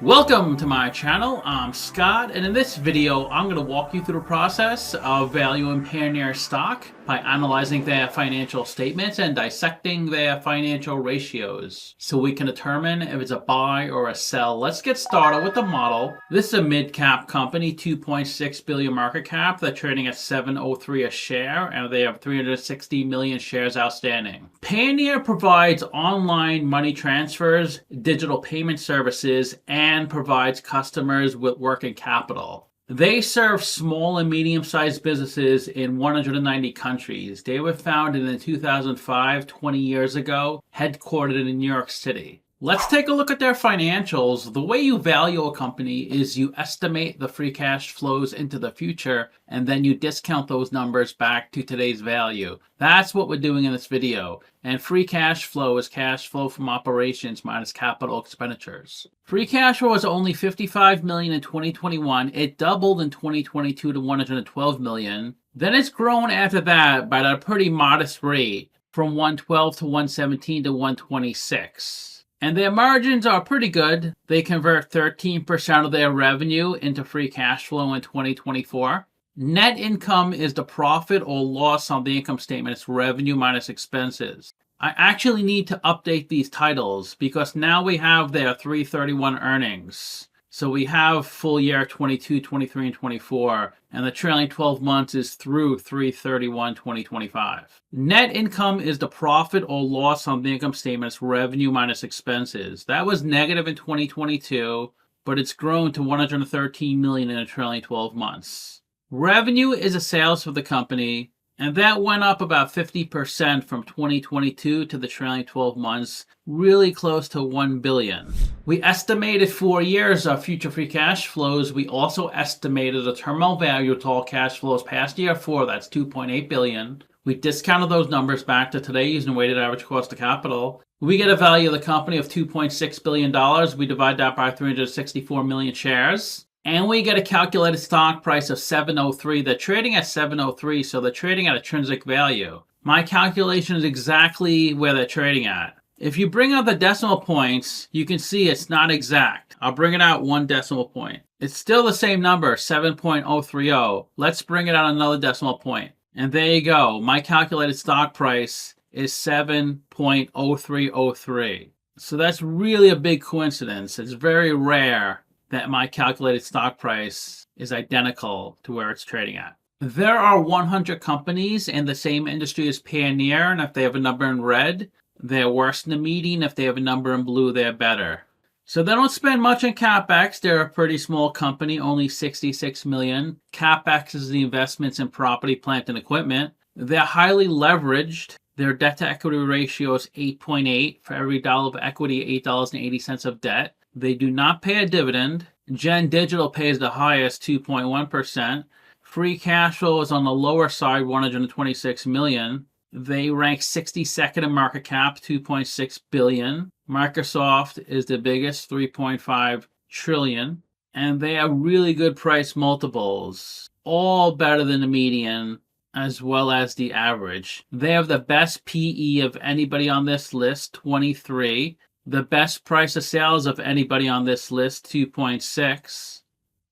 Welcome to my channel. I'm Scott, and in this video I'm going to walk you through the process of valuing Payoneer stock by analyzing their financial statements and dissecting their financial ratios so we can determine if it's a buy or a sell. Let's get started with the model. This is a mid-cap company, 2.6 billion market cap. They're trading at $7.03 a share, and they have 360 million shares outstanding. Payoneer provides online money transfers, digital payment services, and provides customers with working capital. They serve small and medium-sized businesses in 190 countries. They were founded in 2005, 20 years ago, headquartered in New York City. Let's take a look at their financials. The way you value a company is you estimate the free cash flows into the future, and then you discount those numbers back to today's value. That's what we're doing in this video. And free cash flow is cash flow from operations minus capital expenditures. Free cash flow was only $55 million in 2021. It doubled in 2022 to $112 million. Then it's grown after that by a pretty modest rate, from 112 to 117 to 126. And their margins are pretty good. They convert 13% of their revenue into free cash flow in 2024. Net income is the profit or loss on the income statement. It's revenue minus expenses. I actually need to update these titles because now we have their 331 earnings. So we have full year 22, 23, and 24, and the trailing 12 months is through 3/31/2025. Net income is the profit or loss on the income statement. It's revenue minus expenses. That was negative in 2022, but it's grown to 113 million in the trailing 12 months. Revenue is a sales for the company, and that went up about 50% from 2022 to the trailing 12 months, really close to 1 billion. We estimated 4 years of future free cash flows. We also estimated the terminal value of all cash flows past year 4, that's 2.8 billion. We discounted those numbers back to today using weighted average cost of capital. We get a value of the company of $2.6 billion. We divide that by 364 million shares. And we get a calculated stock price of $7.03. They're trading at $7.03, so they're trading at intrinsic value. My calculation is exactly where they're trading at. If you bring out the decimal points, you can see it's not exact. I'll bring it out 1 decimal point. It's still the same number, 7.030. Let's bring it out another decimal point. And there you go. My calculated stock price is 7.0303. So that's really a big coincidence. It's very rare that my calculated stock price is identical to where it's trading at. There are 100 companies in the same industry as Payoneer, and if they have a number in red, they're worse than the median. If they have a number in blue, they're better. So they don't spend much on CapEx. They're a pretty small company, only 66 million. CapEx is the investments in property, plant, and equipment. They're highly leveraged. Their debt to equity ratio is 8.8. For every dollar of equity, $8.80 of debt. They do not pay a dividend. Gen Digital pays the highest, 2.1%. Free cash flow is on the lower side, 126 million. They rank 62nd in market cap, 2.6 billion. Microsoft is the biggest, 3.5 trillion. And they have really good price multiples, all better than the median as well as the average. They have the best PE of anybody on this list, 23. The best price of sales of anybody on this list, 2.6.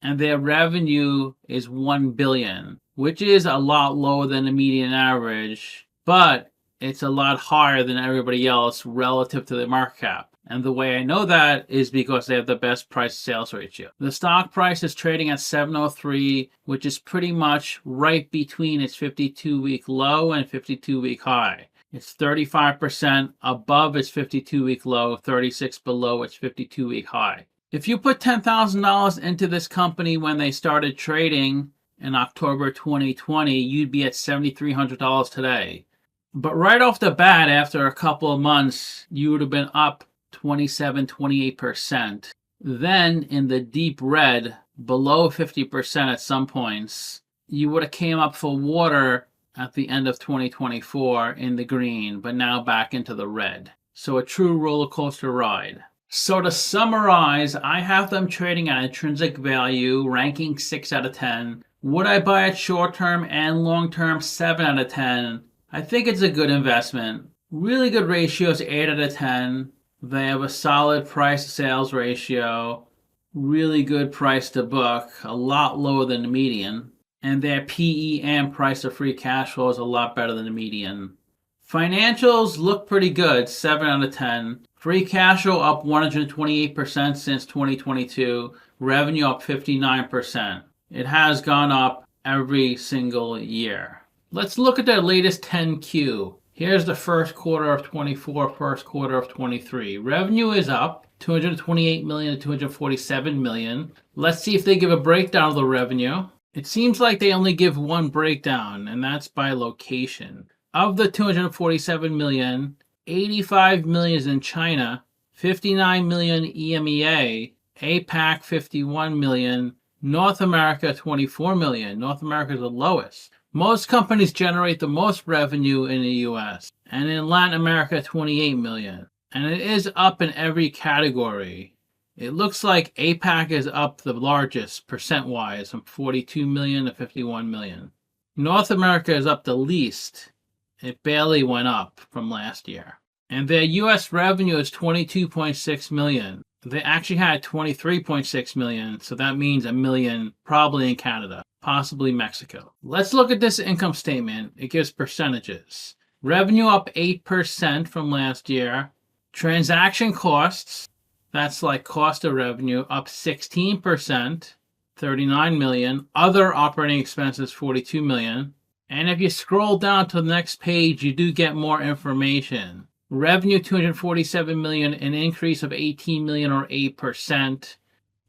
And their revenue is 1 billion, which is a lot lower than the median average, but it's a lot higher than everybody else relative to the market cap. And the way I know that is because they have the best price sales ratio. The stock price is trading at 703, which is pretty much right between its 52-week low and 52-week high. It's 35% above its 52-week low, 36 below its 52-week high. If you put $10,000 into this company when they started trading in October 2020, you'd be at $7,300 today. But right off the bat, after a couple of months, you would have been up 27, 28%. Then in the deep red, below 50% at some points, you would have came up for water at the end of 2024 in the green, but now back into the red. So a true roller coaster ride. So to summarize, I have them trading at intrinsic value, ranking 6 out of 10. Would I buy it short term and long term? 7 out of 10. I think it's a good investment. Really good ratios, 8 out of 10. They have a solid price to sales ratio. Really good price to book, a lot lower than the median. And their PE and price of free cash flow is a lot better than the median. Financials look pretty good, 7 out of 10. Free cash flow up 128% since 2022. Revenue up 59%. It has gone up every single year. Let's look at their latest 10Q. Here's the first quarter of 24, first quarter of 23. Revenue is up 228 million to 247 million. Let's see if they give a breakdown of the revenue. It seems like they only give one breakdown, and that's by location. Of the 247 million, 85 million is in China, 59 million EMEA, APAC 51 million, North America 24 million. North America is the lowest. Most companies generate the most revenue in the US, and in Latin America 28 million. And it is up in every category. It looks like APAC is up the largest percent-wise from 42 million to 51 million. North America is up the least. It barely went up from last year. And their US revenue is 22.6 million. They actually had 23.6 million, so that means a million probably in Canada, possibly Mexico. Let's look at this income statement. It gives percentages. Revenue up 8% from last year. Transaction costs, that's like cost of revenue, up 16%, 39 million. Other operating expenses, 42 million. And if you scroll down to the next page, you do get more information. Revenue 247 million, an increase of 18 million or 8%.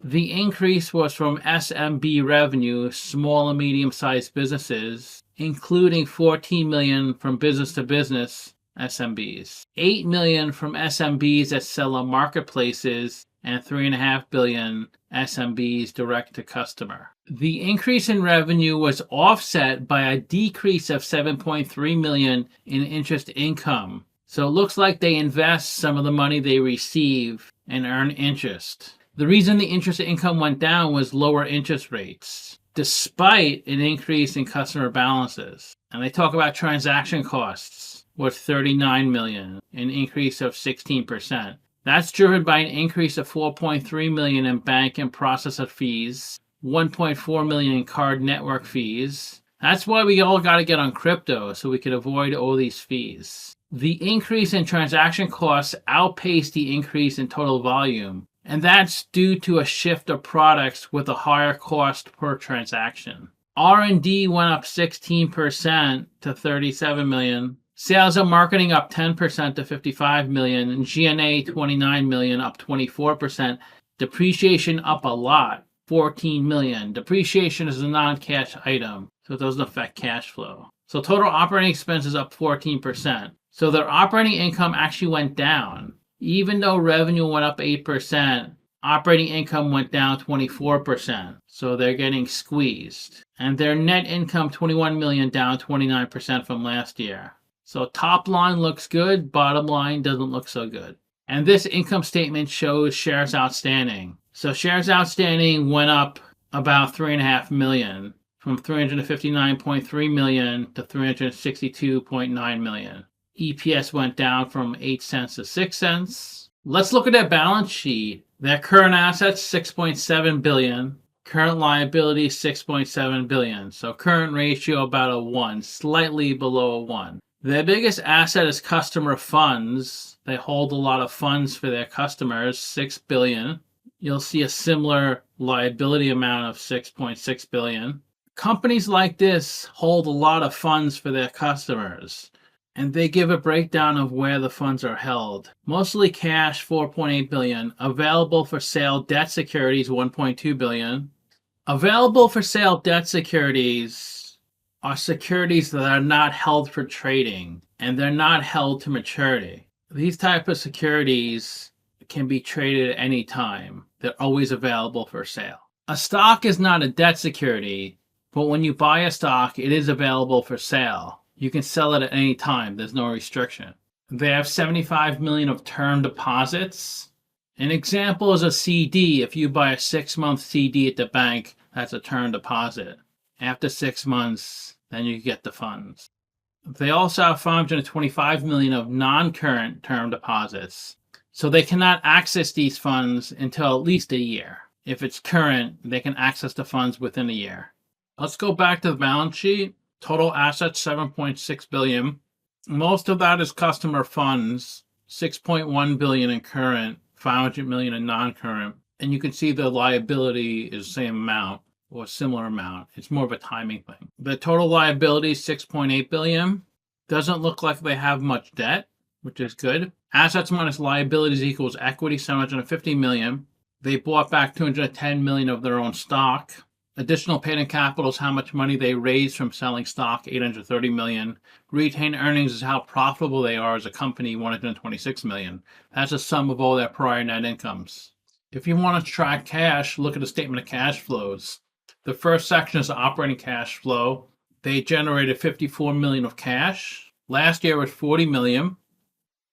The increase was from SMB revenue, small and medium-sized businesses, including 14 million from business-to-business SMBs, 8 million from SMBs that sell on marketplaces, and 3.5 billion SMBs direct to customer. The increase in revenue was offset by a decrease of 7.3 million in interest income. So it looks like they invest some of the money they receive and earn interest. The reason the interest income went down was lower interest rates, despite an increase in customer balances. And they talk about transaction costs was 39 million, an increase of 16%. That's driven by an increase of 4.3 million in bank and processor fees, 1.4 million in card network fees. That's why we all got to get on crypto so we can avoid all these fees. The increase in transaction costs outpaced the increase in total volume, and that's due to a shift of products with a higher cost per transaction. R&D went up 16% to 37 million. Sales and marketing up 10% to 55 million. And G&A 29 million, up 24%. Depreciation up a lot, 14 million. Depreciation is a non-cash item, so it doesn't affect cash flow. So total operating expenses up 14%. So their operating income actually went down. Even though revenue went up 8%, operating income went down 24%. So they're getting squeezed. And their net income, 21 million, down 29% from last year. So top line looks good, bottom line doesn't look so good. And this income statement shows shares outstanding. So shares outstanding went up about 3.5 million, from 359.3 million to 362.9 million. EPS went down from 8 cents to 6 cents. Let's look at their balance sheet. Their current assets, 6.7 billion. Current liabilities, 6.7 billion. So current ratio about a 1, slightly below a 1. Their biggest asset is customer funds. They hold a lot of funds for their customers, 6 billion. You'll see a similar liability amount of 6.6 billion. Companies like this hold a lot of funds for their customers, and they give a breakdown of where the funds are held. Mostly cash, 4.8 billion. Available for sale debt securities, 1.2 billion. Available for sale debt securities are securities that are not held for trading, and they're not held to maturity. These type of securities can be traded at any time. They're always available for sale. A stock is not a debt security, but when you buy a stock, it is available for sale. You can sell it at any time. There's no restriction. They have 75 million of term deposits. An example is a CD. If you buy a 6-month CD at the bank, that's a term deposit. After 6 months, then you get the funds. They also have 525 million of non-current term deposits. So they cannot access these funds until at least a year. If it's current, they can access the funds within a year. Let's go back to the balance sheet. Total assets, $7.6 billion. Most of that is customer funds, $6.1 billion in current, $500 million in non-current. And you can see the liability is the same amount or similar amount. It's more of a timing thing. The total liability is $6.8 billion. Doesn't look like they have much debt, which is good. Assets minus liabilities equals equity, $750 million. They bought back $210 million of their own stock. Additional paid-in capital is how much money they raised from selling stock, $830 million. Retained earnings is how profitable they are as a company, $126 million. That's the sum of all their prior net incomes. If you want to track cash, look at the statement of cash flows. The first section is operating cash flow. They generated $54 million of cash. Last year was $40 million.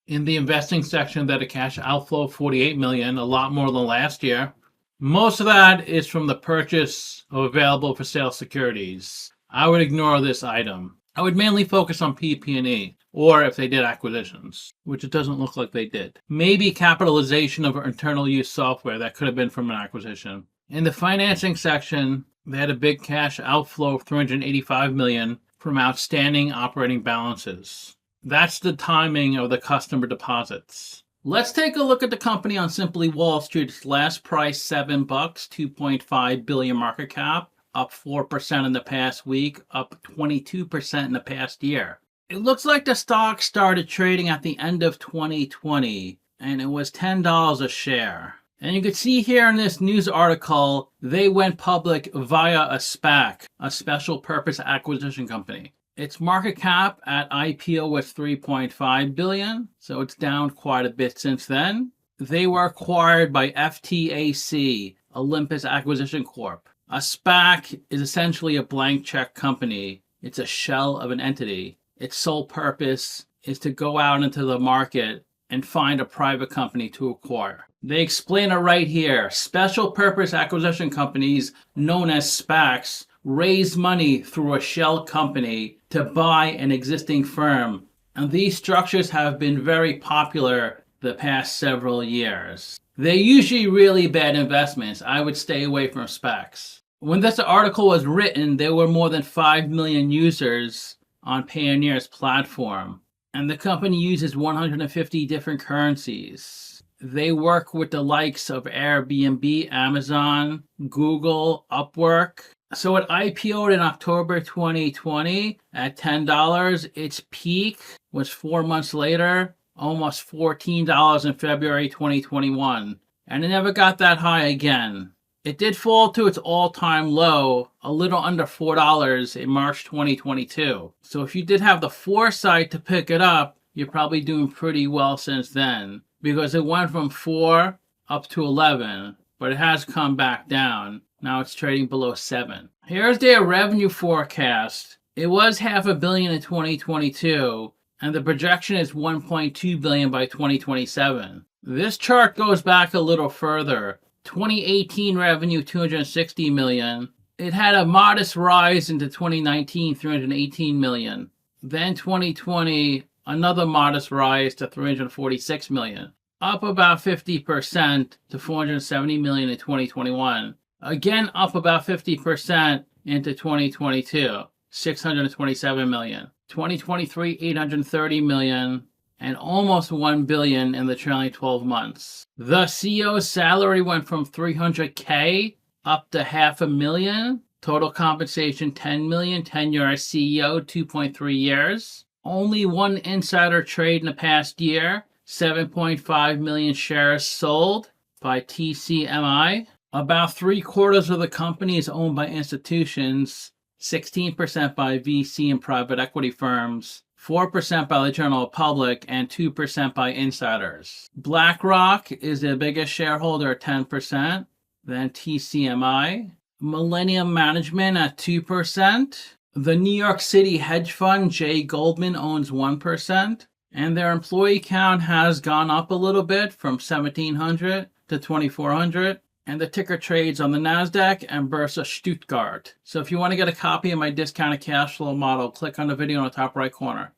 In the investing section, they had a cash outflow of $48 million, a lot more than last year. Most of that is from the purchase of available for sale securities. I would ignore this item. I would mainly focus on PP&E, or if they did acquisitions, which it doesn't look like they did. Maybe capitalization of internal use software that could have been from an acquisition. In the financing section, they had a big cash outflow of $385 million from outstanding operating balances. That's the timing of the customer deposits. Let's take a look at the company on Simply Wall Street. Its last price, $7, $2.5 billion market cap, up 4% in the past week, up 22% in the past year. It looks like the stock started trading at the end of 2020, and it was $10 a share. And you can see here in this news article, they went public via a SPAC, a special purpose acquisition company. Its market cap at IPO was $3.5 billion, so it's down quite a bit since then. They were acquired by FTAC, Olympus Acquisition Corp. A SPAC is essentially a blank check company. It's a shell of an entity. Its sole purpose is to go out into the market and find a private company to acquire. They explain it right here. Special purpose acquisition companies, known as SPACs, raise money through a shell company to buy an existing firm. And these structures have been very popular the past several years. They're usually really bad investments. I would stay away from SPACs. When this article was written, there were more than 5 million users on Payoneer's platform. And the company uses 150 different currencies. They work with the likes of Airbnb, Amazon, Google, Upwork. So it IPO'd in October 2020 at $10. Its peak was 4 months later, almost $14 in February 2021. And it never got that high again. It did fall to its all-time low, a little under $4 in March 2022. So if you did have the foresight to pick it up, you're probably doing pretty well since then, because it went from 4 up to 11, but it has come back down. Now it's trading below 7. Here's their revenue forecast. It was $500 million in 2022, and the projection is $1.2 billion by 2027. This chart goes back a little further. 2018 revenue, $260 million. It had a modest rise into 2019, $318 million. Then 2020, another modest rise to $346 million. Up about 50% to $470 million in 2021. Again, up about 50% into 2022, $627 million. 2023, $830 million, and almost $1 billion in the trailing 12 months. The CEO's salary went from $300K up to $500,000. Total compensation, $10 million. Tenure as CEO, 2.3 years. Only one insider trade in the past year. 7.5 million shares sold by TCMI. About 3/4 of the company is owned by institutions, 16% by VC and private equity firms, 4% by the general public, and 2% by insiders. BlackRock is the biggest shareholder at 10%, then TCMI. Millennium Management at 2%. The New York City hedge fund J. Goldman owns 1%. And their employee count has gone up a little bit from 1,700 to 2,400. And the ticker trades on the NASDAQ and Börse Stuttgart. So if you want to get a copy of my discounted cash flow model, click on the video in the top right corner.